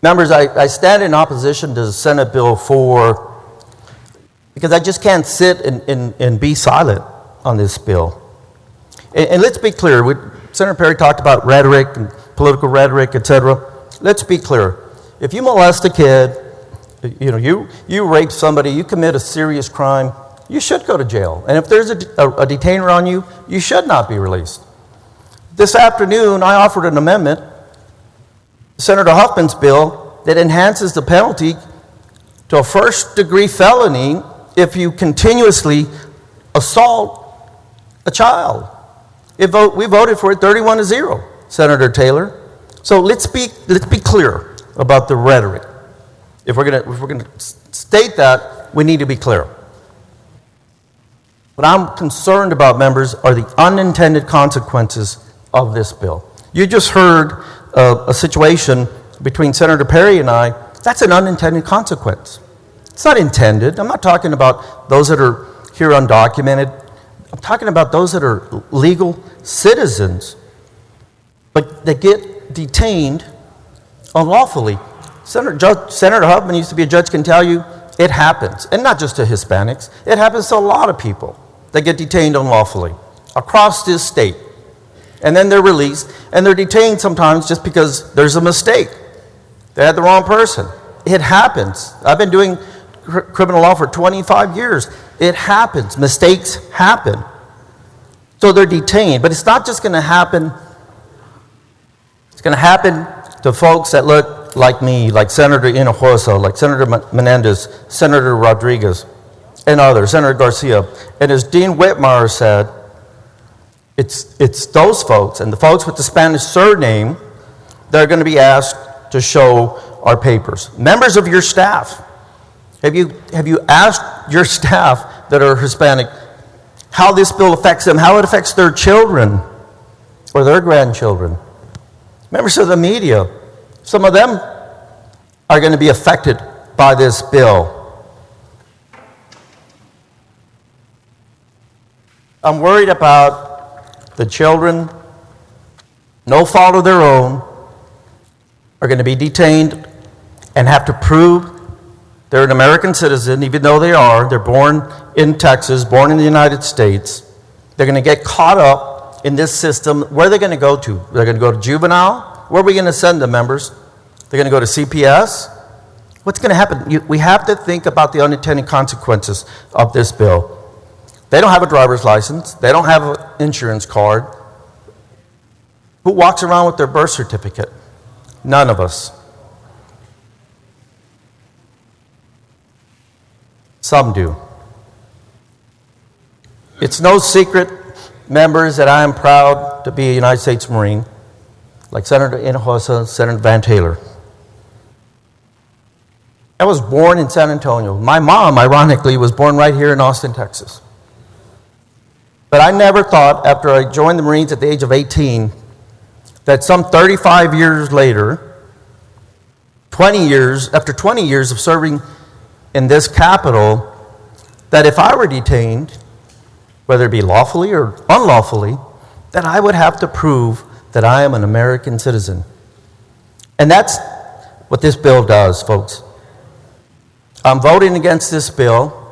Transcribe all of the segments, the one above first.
Members, I stand in opposition to Senate Bill 4 because I just can't sit and be silent on this bill. And let's be clear. Senator Perry talked about rhetoric and political rhetoric, etc. Let's be clear. If you molest a kid, you rape somebody, you commit a serious crime, you should go to jail. And if there's a detainer on you, you should not be released. This afternoon, I offered an amendment, Senator Huffman's bill, that enhances the penalty to a first-degree felony if you continuously assault a child. We voted for it 31-0, Senator Taylor. So let's be clear about the rhetoric. If we're gonna state that, we need to be clear. What I'm concerned about, members, are the unintended consequences of this bill. You just heard a situation between Senator Perry and I. That's an unintended consequence. It's not intended. I'm not talking about those that are here undocumented. I'm talking about those that are legal citizens, but they get detained unlawfully. Senator Huffman used to be a judge, can tell you it happens, and not just to Hispanics. It happens to a lot of people that get detained unlawfully across this state. And then they're released, and they're detained sometimes just because there's a mistake. They had the wrong person. It happens. I've been doing criminal law for 25 years. It happens. Mistakes happen. So they're detained. But it's not just going to happen. It's going to happen to folks that look like me, like Senator Hinojosa, like Senator Menendez, Senator Rodriguez, and others, Senator Garcia. And as Dean Whitmire said, it's those folks and the folks with the Spanish surname that are going to be asked to show our papers. Members of your staff, have you asked your staff that are Hispanic how this bill affects them, how it affects their children or their grandchildren? Members of the media, some of them are going to be affected by this bill. I'm worried about the children, no fault of their own, are going to be detained and have to prove they're an American citizen, even though they're born in Texas, born in the United States. They're going to get caught up in this system. Where are they going to go to? They're going to go to juvenile? Where are we going to send them, members? They're going to go to CPS? What's going to happen? We have to think about the unintended consequences of this bill. They don't have a driver's license. They don't have an insurance card. Who walks around with their birth certificate? None of us. Some do. It's no secret, members, that I am proud to be a United States Marine, like Senator Hinojosa, Senator Van Taylor. I was born in San Antonio. My mom, ironically, was born right here in Austin, Texas. But I never thought, after I joined the Marines at the age of 18, that some 35 years later, after 20 years of serving in this capital, that if I were detained, whether it be lawfully or unlawfully, that I would have to prove that I am an American citizen. And that's what this bill does, folks. I'm voting against this bill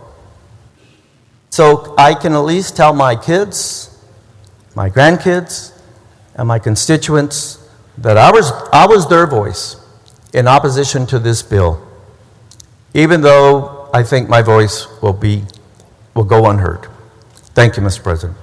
so I can at least tell my kids, my grandkids, and my constituents that I was their voice in opposition to this bill, even though I think my voice will go unheard. Thank you, Mr. President.